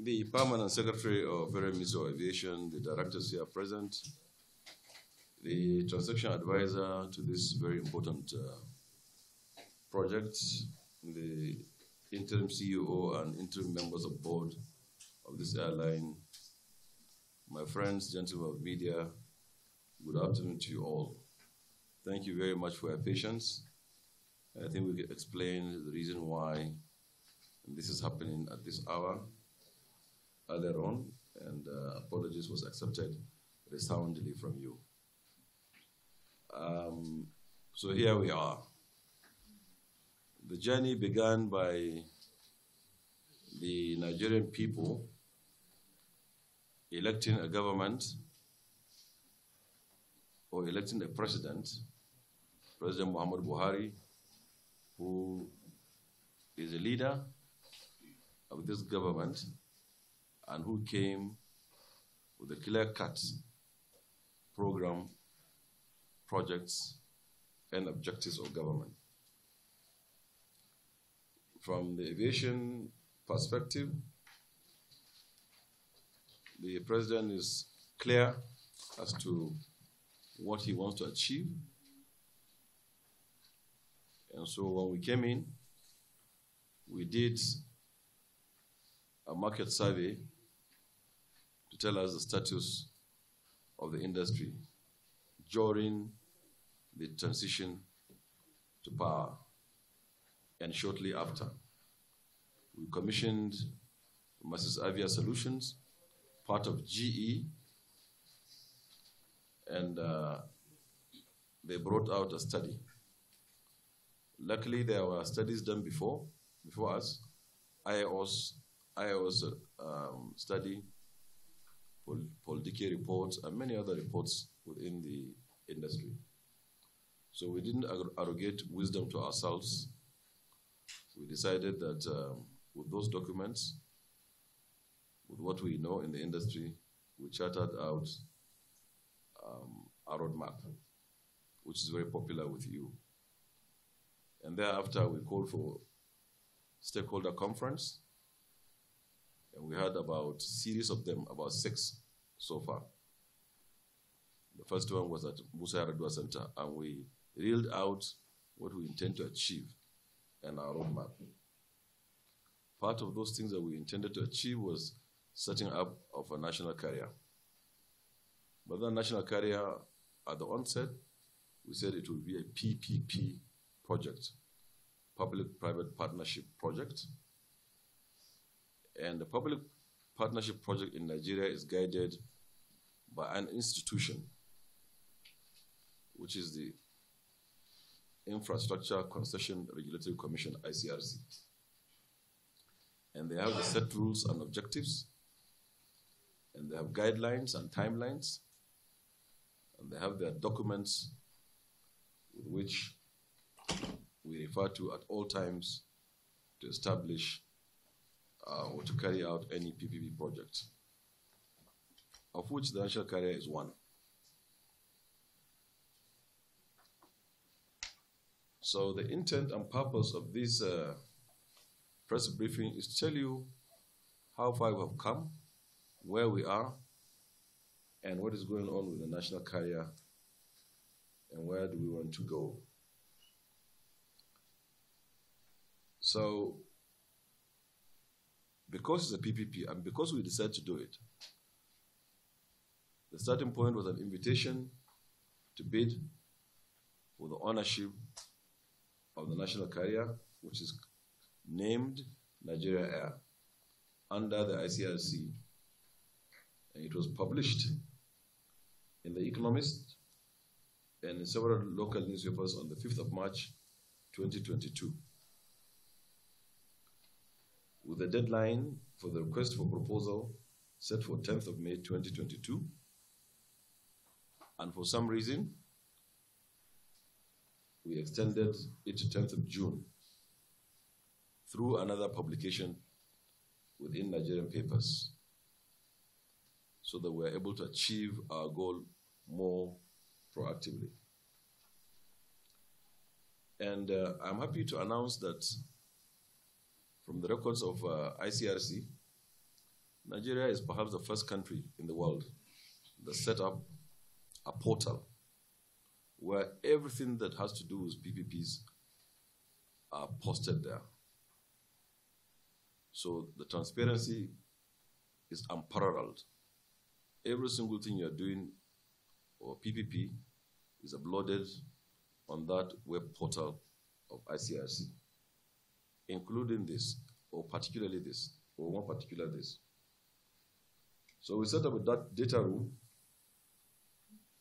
The Permanent Secretary of Federal Ministry of Aviation, the directors here present, the transaction advisor to this very important project, the interim CEO and interim members of board of this airline, my friends, gentlemen of media, good afternoon to you all. Thank you very much for your patience. I think we can explain the reason why this is happening at this hour earlier on, and apologies was accepted resoundingly from you. So here we are. The journey began by the Nigerian people electing a government or electing a president, President Muhammad Buhari, who is a leader of this government and who came with a clear-cut program, projects, and objectives of government. From the aviation perspective, the president is clear as to what he wants to achieve. And so when we came in, we did a market survey to tell us the status of the industry during the transition to power and shortly after. We commissioned Masses Avia Solutions, part of GE, and they brought out a study. Luckily, there were studies done before us, IOS study, Political reports, and many other reports within the industry. So we didn't arrogate wisdom to ourselves. We decided that with those documents, with what we know in the industry, we chartered out a roadmap, which is very popular with you. And thereafter, we called for stakeholder conference, and we had about a series of them, about 6 so far. The first one was at Musa Yaradua Center, and we reeled out what we intend to achieve and our roadmap. Part of those things that we intended to achieve was setting up of a national carrier. But the national carrier, at the onset, we said it would be a PPP project, public-private partnership project. And the public partnership project in Nigeria is guided by an institution, which is the Infrastructure Concession Regulatory Commission, ICRC. And they have the set rules and objectives, and they have guidelines and timelines, and they have their documents with which we refer to at all times to establish or to carry out any PPP project, of which the national carrier is one. So the intent and purpose of this press briefing is to tell you how far we have come, where we are, and what is going on with the national carrier, and where do we want to go. So, because it's a PPP and because we decided to do it, the starting point was an invitation to bid for the ownership of the national carrier, which is named Nigeria Air, under the ICRC. And it was published in The Economist and in several local newspapers on the 5th of March, 2022. With the deadline for the request for proposal set for 10th of May 2022, and for some reason, we extended it to 10th of June through another publication within Nigerian papers, so that we're able to achieve our goal more proactively. And I'm happy to announce that from the records of ICRC, Nigeria is perhaps the first country in the world that set up a portal where everything that has to do with PPPs are posted there. So the transparency is unparalleled. Every single thing you're doing or PPP is uploaded on that web portal of ICRC, including this, or particularly this, or one particular this. So we set up a data room,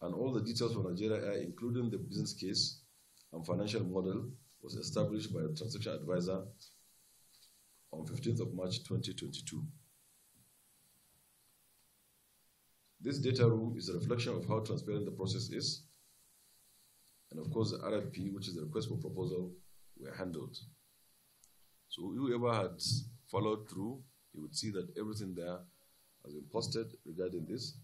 and all the details for Nigeria Air, including the business case and financial model, was established by the transaction advisor on 15th of March 2022. This data room is a reflection of how transparent the process is, and of course the RFP, which is the request for proposal, were handled. So whoever had followed through, you would see that everything there has been posted regarding this.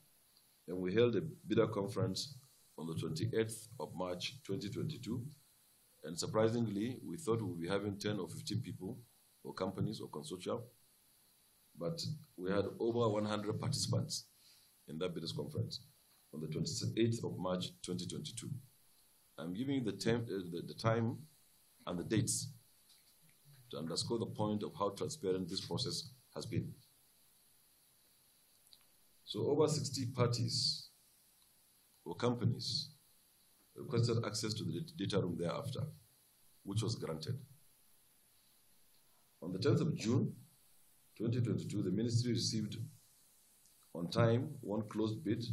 And we held a bidder conference on the 28th of March 2022. And surprisingly, we thought we would be having 10 or 15 people or companies or consortia, but we had over 100 participants in that bidders conference on the 28th of March 2022. I'm giving you the time and the dates to underscore the point of how transparent this process has been. So over 60 parties or companies requested access to the data room thereafter, which was granted. On the 10th of June 2022, the ministry received on time one closed bid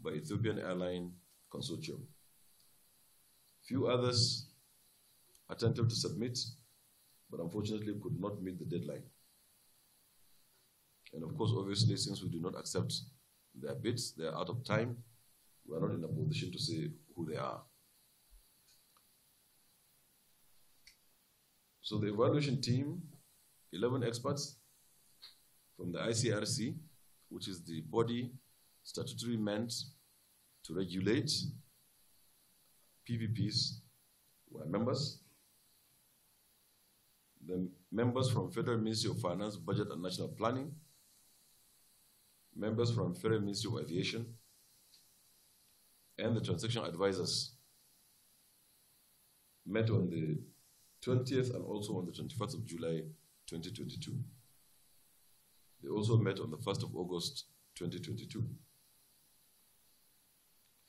by Ethiopian Airline Consortium. Few others attempted to submit, but unfortunately could not meet the deadline. And of course, obviously, since we do not accept their bids, they are out of time, we are not in a position to say who they are. So the evaluation team, 11 experts from the ICRC, which is the body statutorily meant to regulate PPPs, were members. The members from Federal Ministry of Finance, Budget and National Planning, members from Federal Ministry of Aviation, and the transaction advisors met on the 20th and also on the 21st of July 2022. They also met on the 1st of August 2022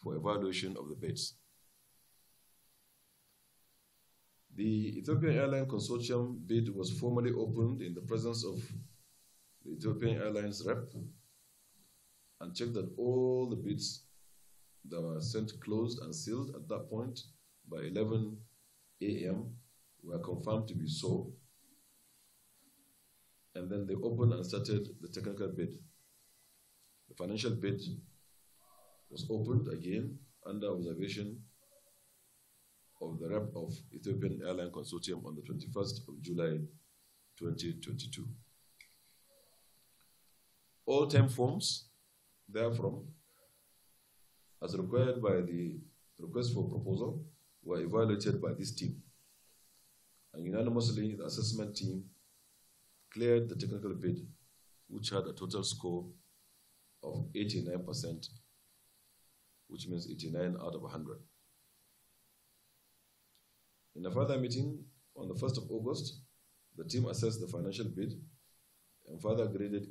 for evaluation of the bids. The Ethiopian Airline Consortium bid was formally opened in the presence of the Ethiopian Airlines rep and checked that all the bids that were sent closed and sealed at that point by 11 a.m. were confirmed to be so. And then they opened and started the technical bid. The financial bid was opened again under observation of the rep of Ethiopian Airline Consortium on the 21st of July 2022. All 10 forms therefrom, as required by the request for proposal, were evaluated by this team. And unanimously, the assessment team cleared the technical bid, which had a total score of 89%, which means 89 out of 100. In a further meeting on the 1st of August, the team assessed the financial bid and further graded it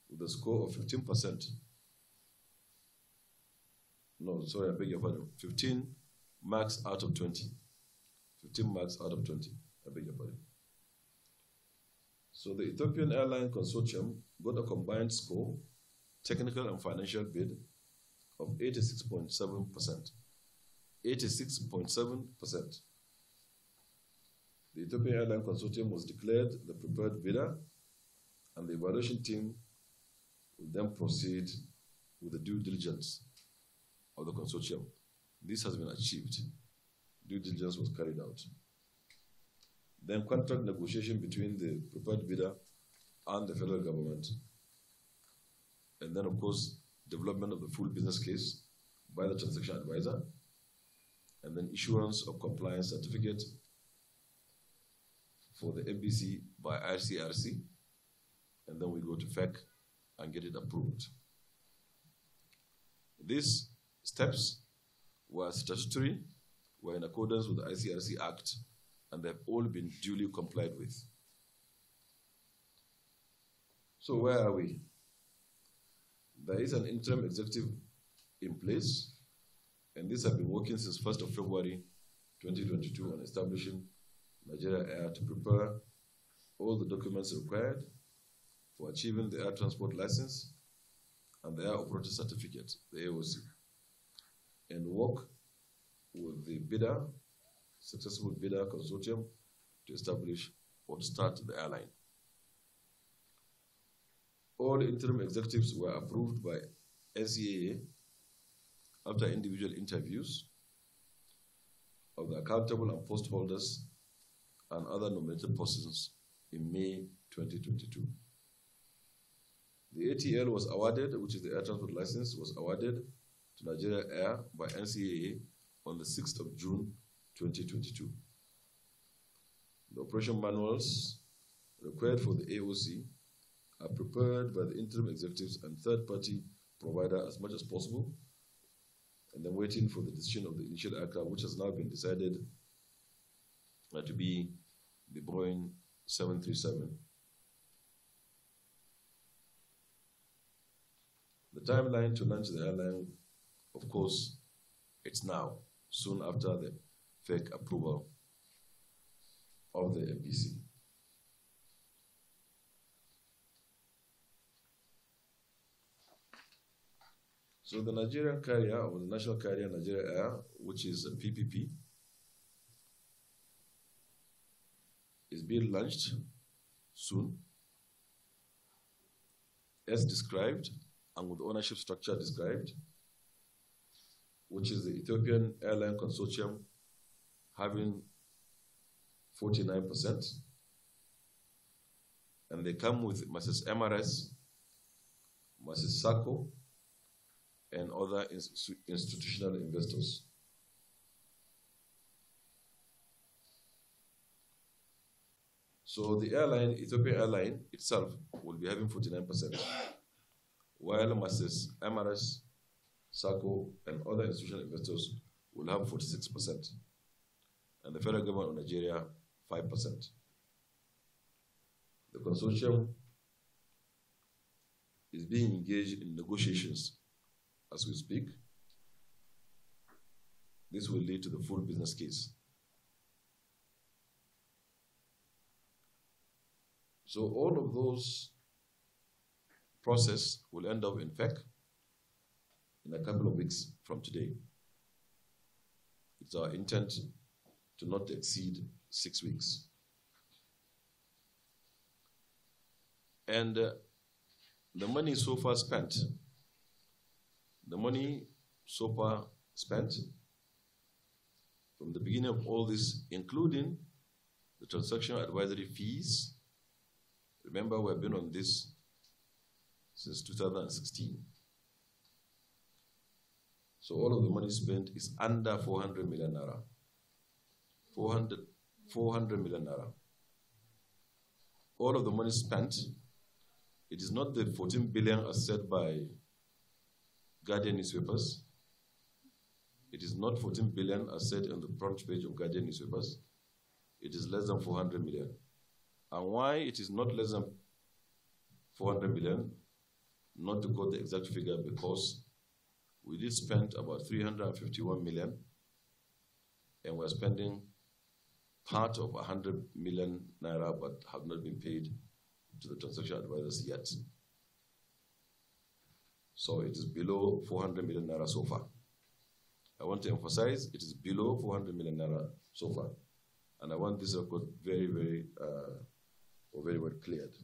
with a score of 15%. No, sorry, I beg your pardon. 15 marks out of 20. 15 marks out of 20. I beg your pardon. So the Ethiopian Airline Consortium got a combined score, technical and financial bid, of 86.7%. 86.7%. The Ethiopian Airline Consortium was declared the preferred bidder, and the evaluation team will then proceed with the due diligence of the consortium. This has been achieved. Due diligence was carried out. Then contract negotiation between the preferred bidder and the federal government. And then, of course, development of the full business case by the transaction advisor. And then issuance of compliance certificate for the MBC by ICRC. And then we go to FEC and get it approved. These steps were statutory, were in accordance with the ICRC Act, and they've all been duly complied with. So where are we? There is an interim executive in place, and these have been working since 1st of February 2022 on establishing Nigeria Air to prepare all the documents required for achieving the air transport license and the air operator certificate, the AOC, and work with the bidder, successful bidder consortium to establish or to start the airline. All interim executives were approved by NCAA after individual interviews of the accountable and post holders and other nominated persons in May 2022. The ATL was awarded, which is the air transport license, was awarded to Nigeria Air by NCAA on the 6th of June 2022. The operation manuals required for the AOC are prepared by the interim executives and third-party provider as much as possible, and then waiting for the decision of the initial aircraft, which has now been decided to be the Boeing 737. The timeline to launch the airline, of course, it's now, soon after the fake approval of the MPC. So the Nigerian carrier, or the national carrier Nigeria Air, which is a PPP, is being launched soon, as described, and with ownership structure described, which is the Ethiopian Airline Consortium having 49%, and they come with Mrs. MRS, Mrs. Sako, and other institutional investors. So the airline, Ethiopian Airline itself, will be having 49%, while Mrs. MRS, Sako, and other institutional investors will have 46%, and the federal government of Nigeria, 5%. The consortium is being engaged in negotiations as we speak. This will lead to the full business case. So all of those process will end up in FEC in a couple of weeks from today. It's our intent to not exceed 6 weeks. And the money so far spent, from the beginning of all this, including the transaction advisory fees. Remember, we've been on this since 2016. So all of the money spent is under 400 million naira. 400 million naira. All of the money spent, it is not the 14 billion as said by Guardian newspapers. It is not 14 billion as said on the front page of Guardian newspapers. It is less than 400 million. And why it is not less than 400 million, not to quote the exact figure, because we did spend about 351 million, and we're spending part of 100 million naira, but have not been paid to the transaction advisors yet. So it is below 400 million naira so far. I want to emphasize it is below 400 million naira so far. And I want this record very, very well cleared.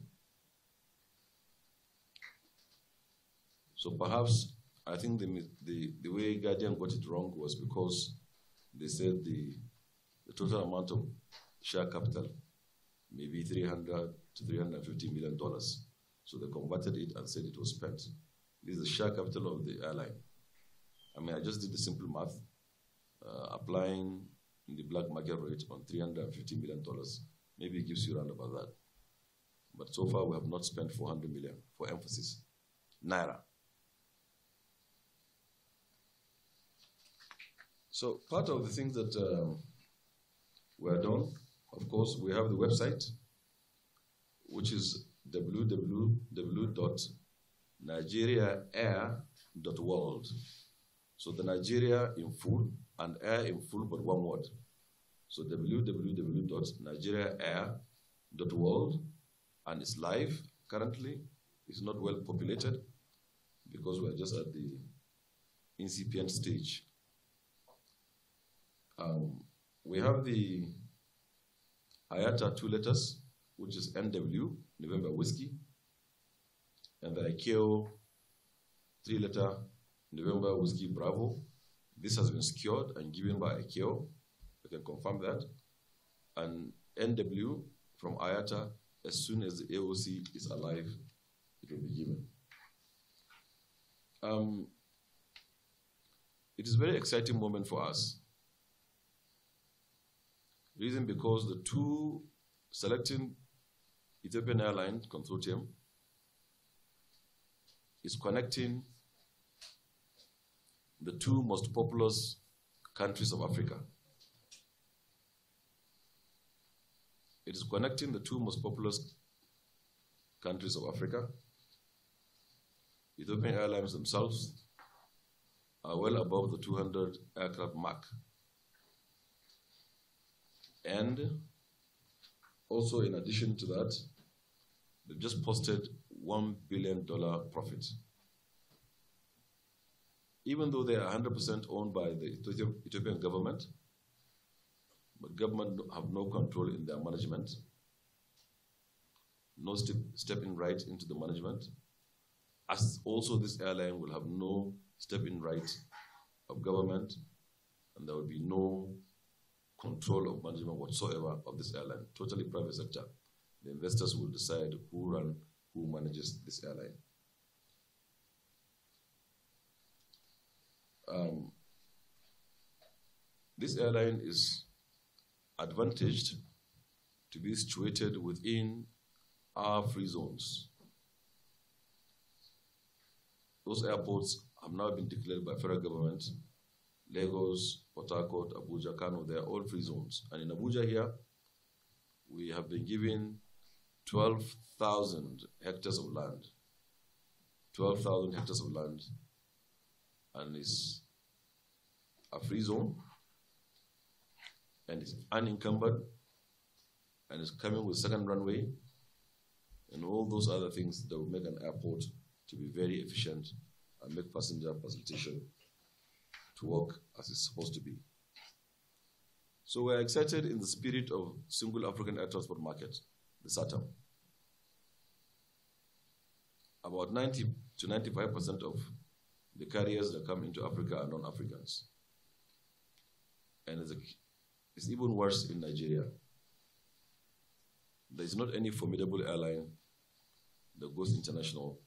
So perhaps, I think the way Guardian got it wrong was because they said the total amount of share capital may be $300 to $350 million. So they converted it and said it was spent. This is the share capital of the airline. I mean, I just did the simple math, applying the black market rate on $350 million. Maybe it gives you around about that. But so far, we have not spent 400 million, for emphasis. naira. So part of the things that were done, of course, we have the website, which is www.nigeriaair.world. So the Nigeria in full and air in full, but one word. So www.nigeriaair.world, and it's live currently. It's not well populated because we're just at the incipient stage. We have the IATA 2 letters, which is NW, November Whiskey, and the ICAO 3-letter, November Whiskey Bravo. This has been secured and given by ICAO. We can confirm that. And NW from IATA, as soon as the AOC is alive, it will be given. It is a very exciting moment for us. Reason because the two selecting Ethiopian Airline consortium is connecting the two most populous countries of Africa. It is connecting the two most populous countries of Africa. Ethiopian Airlines themselves are well above the 200 aircraft mark. And also, in addition to that, they've just posted $1 billion profit. Even though they are 100% owned by the Ethiopian government, but government have no control in their management, no step-in right into the management, as also this airline will have no step-in right of government, and there will be no control of management whatsoever of this airline, totally private sector. The investors will decide who manages this airline. This airline is advantaged to be situated within our free zones. Those airports have now been declared by federal government. Lagos, Port Harcourt, Abuja, Kano, they are all free zones. And in Abuja here, we have been given 12,000 hectares of land. 12,000 hectares of land. And it's a free zone. And it's unencumbered. And it's coming with second runway. And all those other things that will make an airport to be very efficient and make passenger facilitation to work as it's supposed to be. So we're excited in the spirit of Single African Air Transport Market, the SATAM. About 90 to 95% of the carriers that come into Africa are non-Africans. And it's even worse in Nigeria. There is not any formidable airline that goes international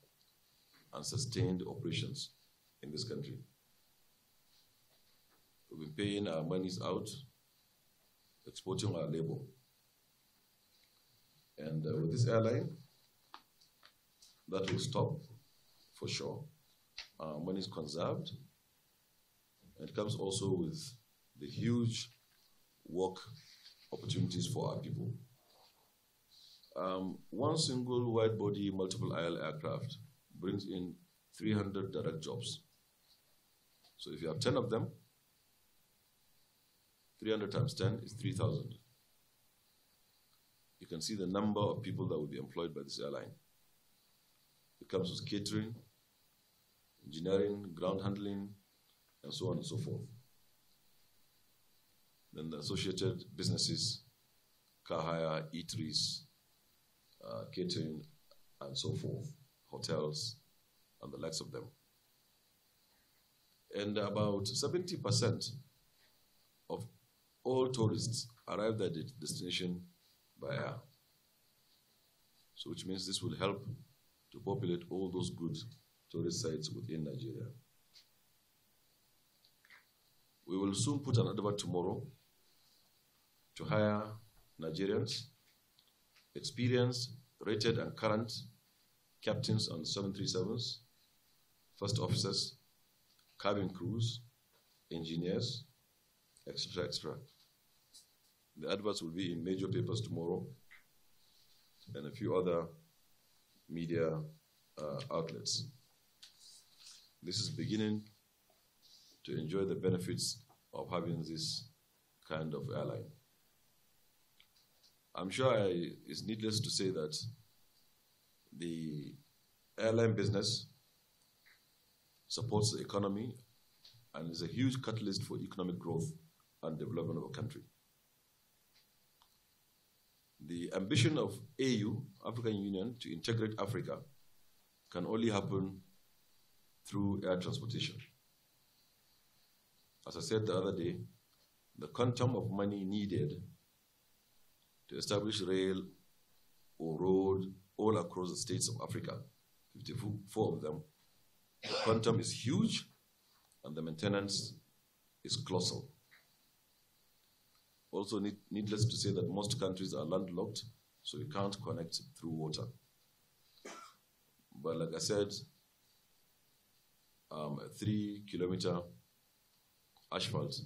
and sustained operations in this country. We've been paying our monies out, exporting our labor. And with this airline, that will stop for sure. Our money is conserved. And it comes also with the huge work opportunities for our people. One single wide-body multiple-aisle aircraft brings in 300 direct jobs. So if you have 10 of them, 300 times 10 is 3,000. You can see the number of people that will be employed by this airline. It comes with catering, engineering, ground handling, and so on and so forth. Then the associated businesses, car hire, eateries, catering, and so forth, hotels, and the likes of them. And about 70% of all tourists arrive at the destination by air. So which means this will help to populate all those good tourist sites within Nigeria. We will soon put an advert tomorrow to hire Nigerians, experienced, rated, and current captains on 737s first officers, cabin crews, engineers, etc., etc. The adverts will be in major papers tomorrow and a few other media outlets. This is beginning to enjoy the benefits of having this kind of airline. I'm sure it's needless to say that the airline business supports the economy and is a huge catalyst for economic growth and development of a country. The ambition of AU, African Union, to integrate Africa can only happen through air transportation. As I said the other day, the quantum of money needed to establish rail or road all across the states of Africa, 54 of them, the quantum is huge and the maintenance is colossal. Also, needless to say that most countries are landlocked, so you can't connect through water. But like I said, a 3-kilometer asphalt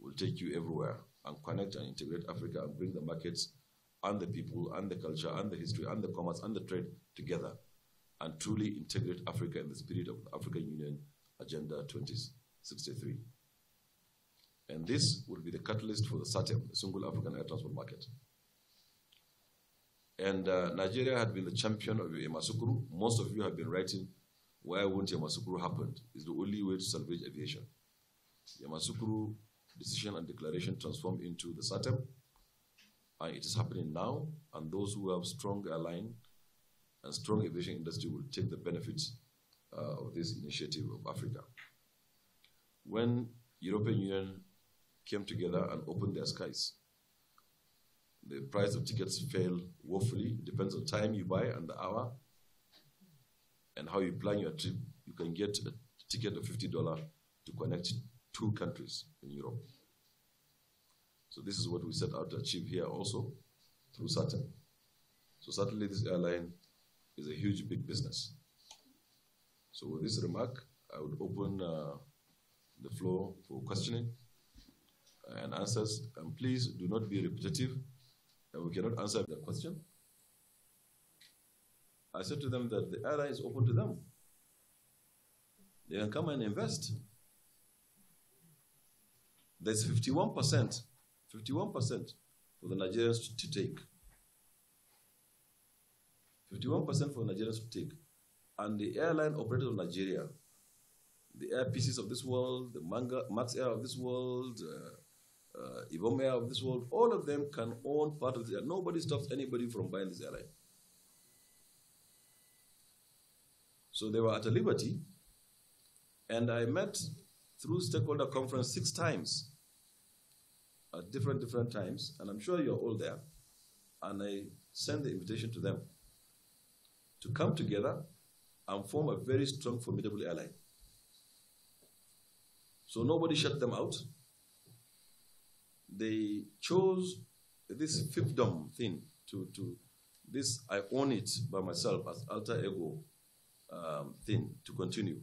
will take you everywhere and connect and integrate Africa and bring the markets and the people and the culture and the history and the commerce and the trade together and truly integrate Africa in the spirit of the African Union Agenda 2063. And this will be the catalyst for the SATEM, the Single African Air Transport Market. And Nigeria had been the champion of Yamoussoukro. Most of you have been writing, why won't Yamoussoukro happen? It's the only way to salvage aviation. Yamoussoukro decision and declaration transformed into the SATEM, and it is happening now, and those who have strong airline and strong aviation industry will take the benefits of this initiative of Africa. When European Union came together and opened their skies, the price of tickets fell woefully. It depends on time you buy and the hour and how you plan your trip. You can get a ticket of $50 to connect 2 countries in Europe. So this is what we set out to achieve here also through SATEM. So certainly this airline is a huge, big business. So with this remark, I would open the floor for questioning and answers. And please do not be repetitive. And we cannot answer the question. I said to them that the airline is open to them. They can come and invest. There's 51% for the Nigerians to take. 51% for the Nigerians to take. And the airline operators of Nigeria, the Air Pieces of this world, the Max Air of this world, Ibom Air of this world, all of them can own part of this airline. Nobody stops anybody from buying this airline. So they were at a liberty, and I met through stakeholder conference 6 times at different times, and I'm sure you're all there, and I sent the invitation to them to come together and form a very strong, formidable airline. So nobody shut them out. They chose this fiefdom thing to this, I own it by myself as alter ego thing to continue.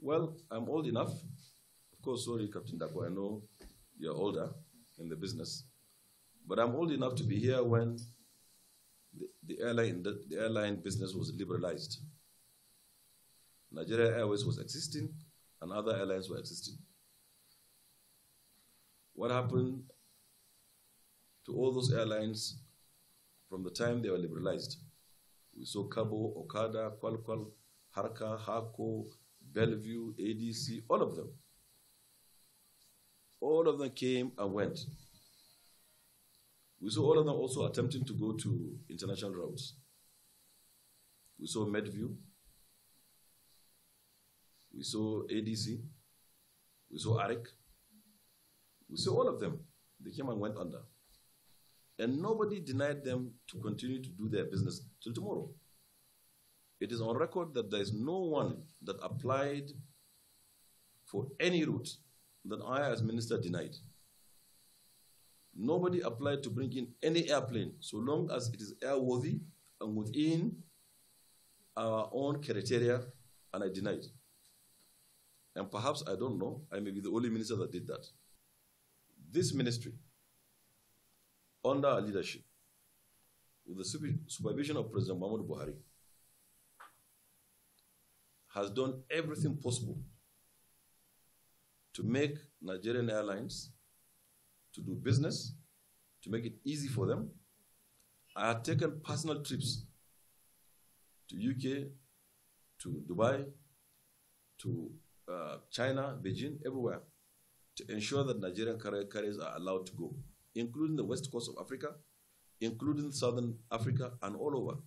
Well, I'm old enough. Of course, sorry, Captain Dako, I know you're older in the business, but I'm old enough to be here when the airline business was liberalized. Nigeria Airways was existing, and other airlines were existing. What happened to all those airlines from the time they were liberalized? We saw Cabo, Okada, Kwalkwal, Harka, Hako, Bellevue, ADC, all of them. All of them came and went. We saw all of them also attempting to go to international routes. We saw Medview. We saw ADC. We saw ARIC. We saw all of them. They came and went under. And nobody denied them to continue to do their business till tomorrow. It is on record that there is no one that applied for any route that I, as minister, denied. Nobody applied to bring in any airplane, so long as it is airworthy and within our own criteria And I denied. And perhaps, I don't know, I may be the only minister that did that. This ministry, under our leadership, with the supervision of President Muhammadu Buhari, has done everything possible to make Nigerian Airlines to do business, to make it easy for them. I had taken personal trips to UK, to Dubai, to China, Beijing, everywhere, to ensure that Nigerian carriers are allowed to go, including the west coast of Africa, including southern Africa, and all over.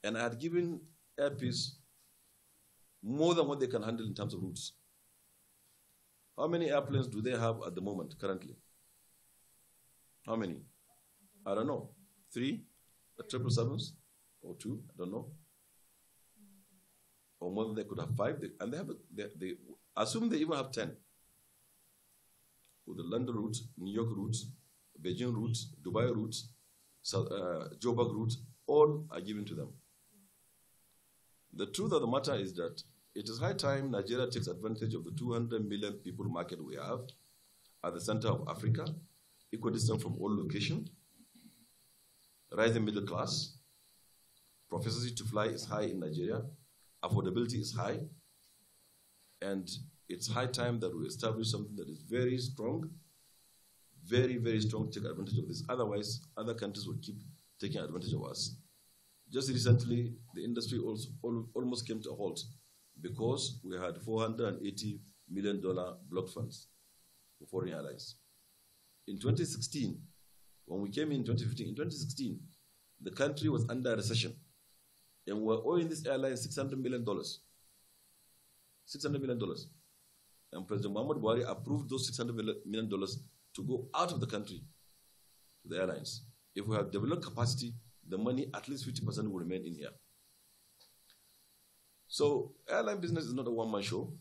And I had given Air Peace more than what they can handle in terms of routes. How many airplanes do they have at the moment, currently? How many? I don't know. 3? The 777s? Or 2? I don't know. Or more than they could have 5. And they have, they assume they even have 10. With the London routes, New York routes, Beijing routes, Dubai routes, Joburg routes, all are given to them. The truth of the matter is that it is high time Nigeria takes advantage of the 200 million people market we have at the center of Africa, equidistant from all locations, rising middle class, propensity to fly is high in Nigeria, affordability is high, and it's high time that we establish something that is very strong, very, very strong to take advantage of this. Otherwise, other countries will keep taking advantage of us. Just recently, the industry also almost came to a halt because we had $480 million block funds for foreign airlines. In 2016, when we came in 2015, in 2016, the country was under recession, and we were owing this airline $600 million. $600 million. And President Muhammadu Buhari approved those $600 million to go out of the country to the airlines. If we have developed capacity, the money, at least 50% will remain in here. So airline business is not a one-man show.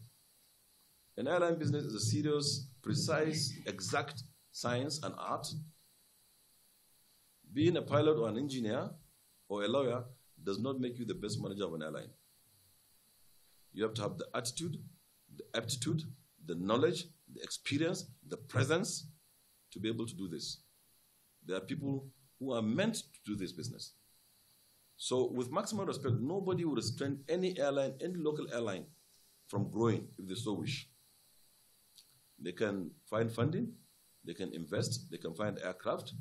An airline business is a serious, precise, exact science and art. Being a pilot or an engineer or a lawyer does not make you the best manager of an airline. You have to have the attitude, the aptitude, the knowledge, the experience, the presence to be able to do this. There are people who are meant to do this business. So with maximum respect, nobody will restrain any airline, any local airline from growing if they so wish. They can find funding, they can invest, they can find aircraft.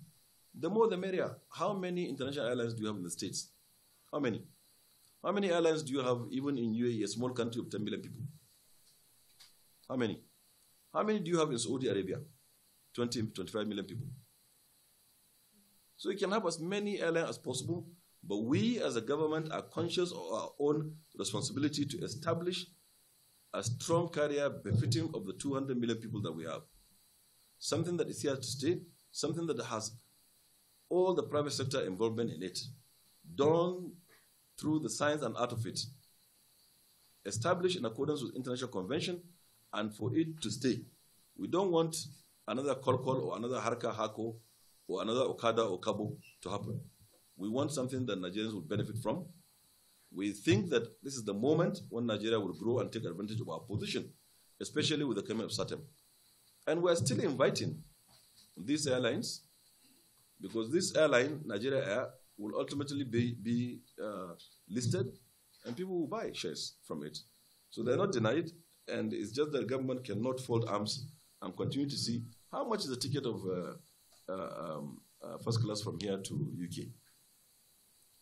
The more the merrier. How many international airlines do you have in the States? How many? How many airlines do you have even in UAE, a small country of 10 million people? How many? How many do you have in Saudi Arabia? 20, 25 million people. So you can have as many airlines as possible, but we as a government are conscious of our own responsibility to establish a strong carrier befitting of the 200 million people that we have. Something that is here to stay, something that has all the private sector involvement in it, done through the science and art of it, established in accordance with international convention, and for it to stay. We don't want another Kolkol or another Harka Hako or another Okada or Kabo to happen. We want something that Nigerians will benefit from. We think that this is the moment when Nigeria will grow and take advantage of our position, especially with the coming of SATEM. And we're still inviting these airlines, because this airline, Nigeria Air, will ultimately be listed, and people will buy shares from it. So they're not denied, and it's just that the government cannot fold arms and continue to see how much is the ticket of first class from here to UK.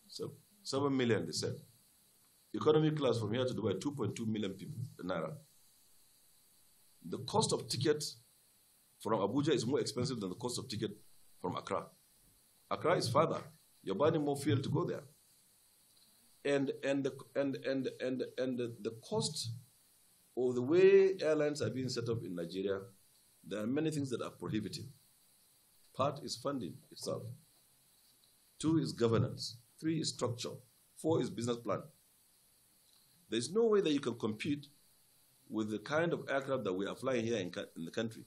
So 7 million, they said. Economy class from here to Dubai, 2.2 million people, Naira. The cost of ticket from Abuja is more expensive than the cost of ticket from Accra. Accra is farther. You're burning more fuel to go there. And the cost of the way airlines are being set up in Nigeria, there are many things that are prohibitive. Part is funding itself. 2 is governance. 3 is structure. 4 is business plan. There's no way that you can compete with the kind of aircraft that we are flying here in the country,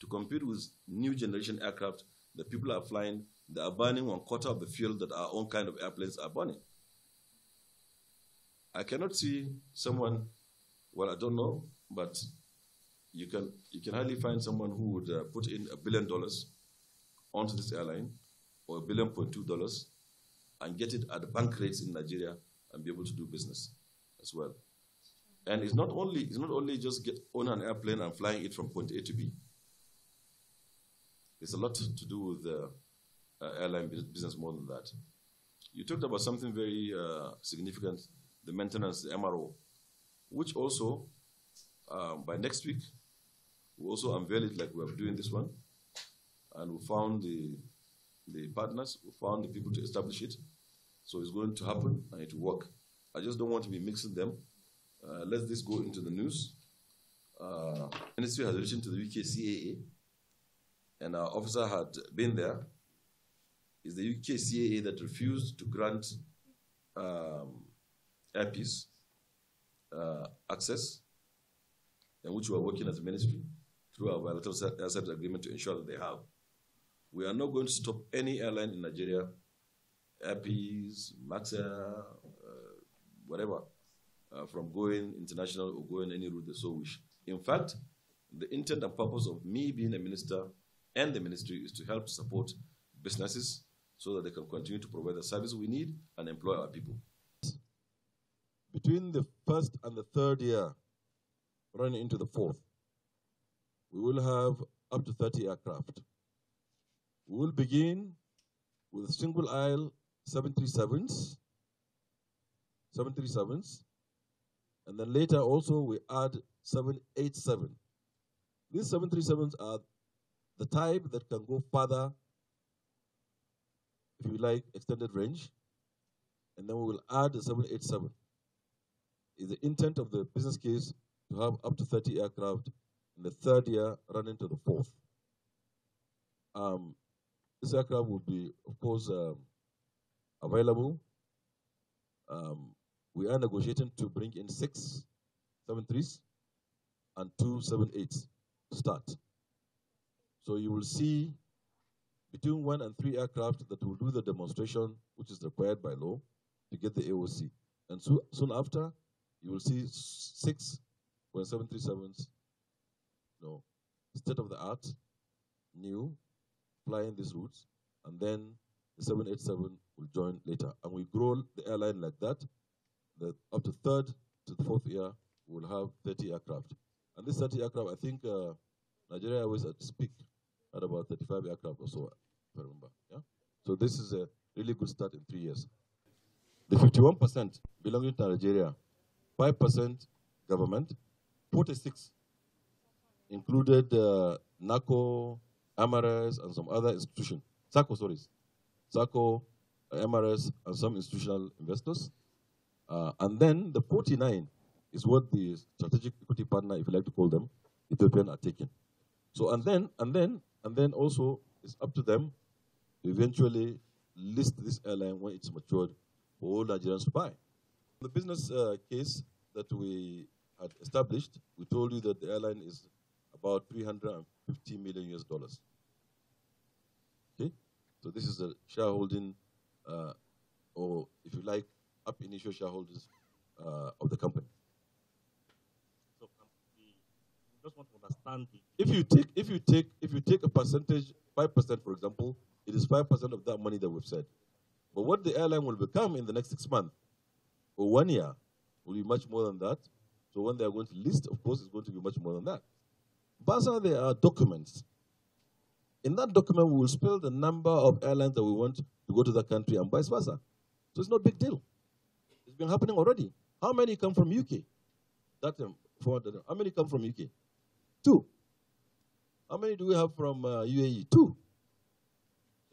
to compete with new generation aircraft that people are flying that are burning 1/4 of the fuel that our own kind of airplanes are burning. I cannot see someone, well, I don't know, but you can hardly find someone who would put in $1 billion onto this airline, or $1.2 billion, and get it at the bank rates in Nigeria and be able to do business as well. And it's not only just own an airplane and flying it from point A to B. There's a lot to do with the airline business more than that. You talked about something very significant, the maintenance, the MRO, which also, by next week, we'll also unveil it like we're doing this one. And we found the partners, we found the people to establish it. So it's going to happen and it will work. I just don't want to be mixing them. Let this go into the news. The ministry has written to the UK CAA, and our officer had been there. It's the UK CAA that refused to grant airpeace access, and which we are working as a ministry through our bilateral service agreement to ensure that they have. We are not going to stop any airline in Nigeria, airpeace, Maxair, whatever, from going international or going any route they so wish. In fact, the intent and purpose of me being a minister and the ministry is to help support businesses so that they can continue to provide the service we need and employ our people. Between the first and the third year, running into the fourth, we will have up to 30 aircraft. We will begin with single aisle 737s, and then later also we add 787. These 737s are the type that can go further, if you like, extended range, and then we will add the 787. Is the intent of the business case to have up to 30 aircraft in the third year running to the fourth. This aircraft will be, of course, available. We are negotiating to bring in 6 737s and 2 787s to start. So you will see between 1 and 3 aircraft that will do the demonstration, which is required by law, to get the AOC. And so, soon after, you will see 6 737s, state-of-the-art, new, flying these routes, and then the 787 will join later. And we grow the airline like that up to third to the fourth year, we'll have 30 aircraft. And this 30 aircraft, I think Nigeria Airways at its peak had about 35 aircraft or so, if I remember. Yeah? So this is a really good start in 3 years. The 51% belonging to Nigeria, 5% government, 46 included NACO, MRS, and some other institutions. SACO, MRS, and some institutional investors. And then the 49 is what the strategic equity partner, if you like to call them, Ethiopian, are taking. So and then also it's up to them to eventually list this airline when it's matured for all Nigerians to buy. The business case that we had established, we told you that the airline is about $350 million US. Okay, so this is the shareholding, or if you like, up initial shareholders of the company. So we just want to understand. If you take a percentage, 5%, for example, it is 5% of that money that we've said. But what the airline will become in the next 6 months or 1 year will be much more than that. So when they are going to list, of course, it's going to be much more than that. But there are documents. In that document, we will spell the number of airlines that we want to go to that country and vice versa. So it's not a big deal. It's been happening already. How many come from UK? How many come from UK? 2. How many do we have from UAE? 2.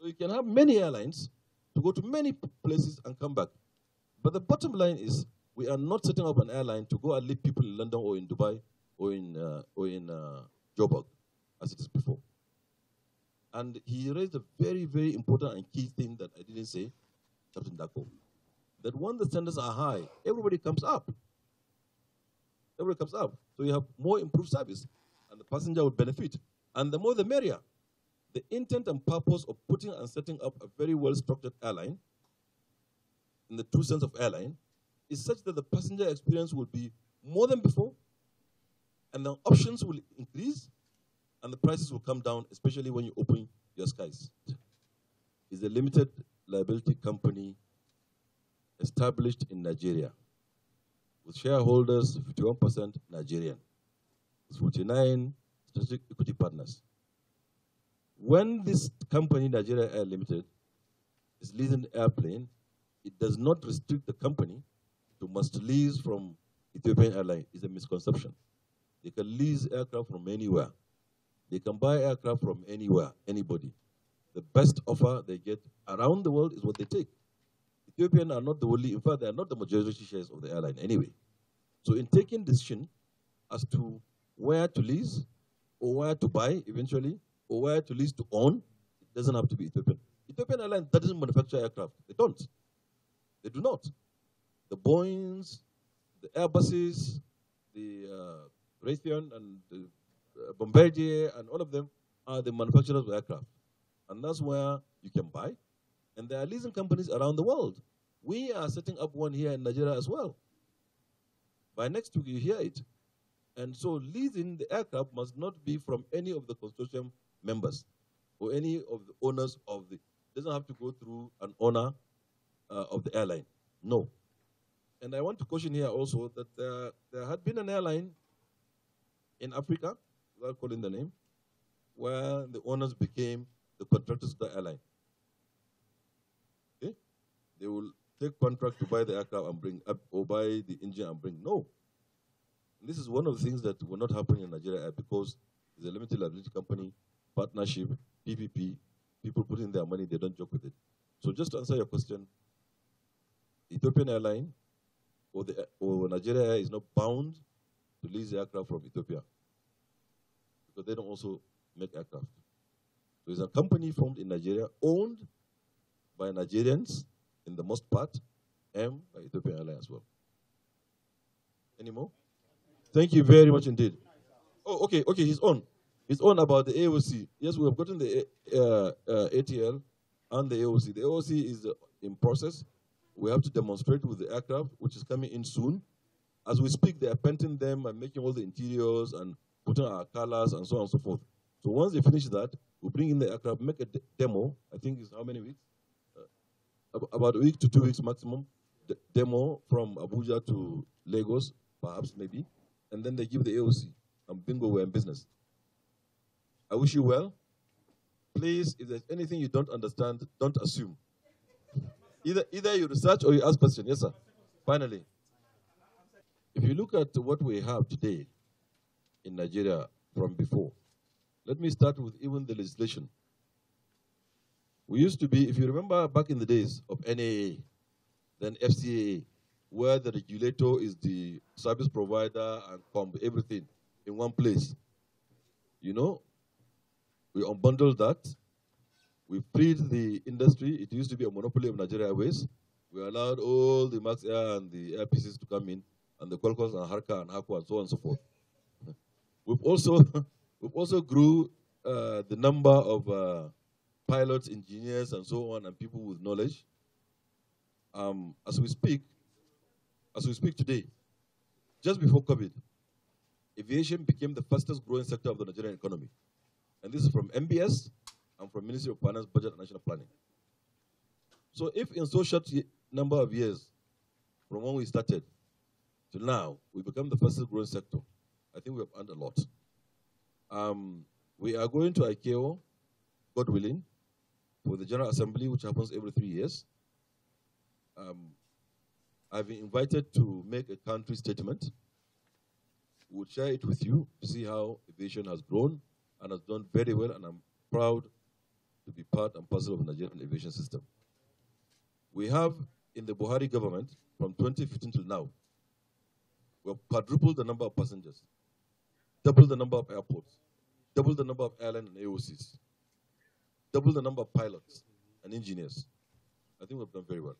So you can have many airlines to go to many places and come back. But the bottom line is we are not setting up an airline to go and leave people in London or in Dubai or in Joburg, as it is before. And he raised a very, very important and key thing that I didn't say, Captain Dako, that when the standards are high, everybody comes up. Everybody comes up. So you have more improved service, and the passenger will benefit. And the more the merrier. The intent and purpose of putting and setting up a very well-structured airline, in the true sense of airline, is such that the passenger experience will be more than before, and the options will increase, and the prices will come down, especially when you open your skies. It's a limited liability company established in Nigeria, with shareholders 51% Nigerian, with 49 strategic equity partners. When this company, Nigeria Air Limited, is leasing an airplane, it does not restrict the company to must lease from Ethiopian Airline. It's a misconception. They can lease aircraft from anywhere. They can buy aircraft from anywhere, anybody. The best offer they get around the world is what they take. Ethiopian are not the only, in fact, they are not the majority shares of the airline anyway. So in taking decision as to where to lease, or where to buy eventually, or where to lease to own, it doesn't have to be Ethiopian. Ethiopian Airlines doesn't manufacture aircraft. They don't. They do not. The Boeings, the Airbuses, the Raytheon and the Bombardier and all of them are the manufacturers of aircraft. And that's where you can buy. And there are leasing companies around the world. We are setting up one here in Nigeria as well. By next week, you hear it. And so leasing the aircraft must not be from any of the consortium members or any of the owners of the, it doesn't have to go through an owner of the airline. No. And I want to caution here also that there had been an airline in Africa, without calling the name, where the owners became the contractors of the airline. Okay? They will take contract to buy the aircraft and bring up, or buy the engine and bring. No. And this is one of the things that will not happen in Nigeria because it's a limited liability company, partnership, PPP, people put in their money, they don't joke with it. So just to answer your question, Ethiopian Airline or Nigeria Air is not bound to lease the aircraft from Ethiopia because they don't also make aircraft. So it's a company formed in Nigeria, owned by Nigerians in the most part, and by Ethiopian Airlines as well. Any more? Thank you very much indeed. Oh, okay, he's on. He's on about the AOC. Yes, we have gotten the ATL and the AOC. The AOC is in process. We have to demonstrate with the aircraft, which is coming in soon. As we speak, they are painting them and making all the interiors and putting our colors and so on and so forth. So once they finish that, we'll bring in the aircraft, make a demo. I think it's how many weeks? About a week to 2 weeks maximum. Demo from Abuja to Lagos, perhaps, maybe. And then they give the AOC. And bingo, we're in business. I wish you well. Please, if there's anything you don't understand, don't assume. Either you research or you ask questions. Yes, sir. Finally, if you look at what we have today in Nigeria from before, let me start with even the legislation. We used to be, if you remember back in the days of NAA, then FCAA, where the regulator is the service provider and everything in one place. You know, we unbundled that. We freed the industry. It used to be a monopoly of Nigeria Airways. We allowed all the Max Air and the Air pieces to come in, and the Qualcomm and Harka and Haku and so on and so forth. We've also grew the number of pilots, engineers, and so on, and people with knowledge. As we speak today, just before COVID, aviation became the fastest growing sector of the Nigerian economy. And this is from MBS and from Ministry of Finance, Budget, and National Planning. So if in so short number of years, from when we started to now, we become the fastest growing sector, I think we have earned a lot. We are going to ICAO, God willing, for the General Assembly, which happens every 3 years. I've been invited to make a country statement. We'll share it with you to see how aviation has grown and has done very well, and I'm proud to be part and parcel of the Nigerian aviation system. We have, in the Buhari government, from 2015 till now, we have quadrupled the number of passengers, doubled the number of airports, doubled the number of airline and AOCs, doubled the number of pilots and engineers. I think we've done very well.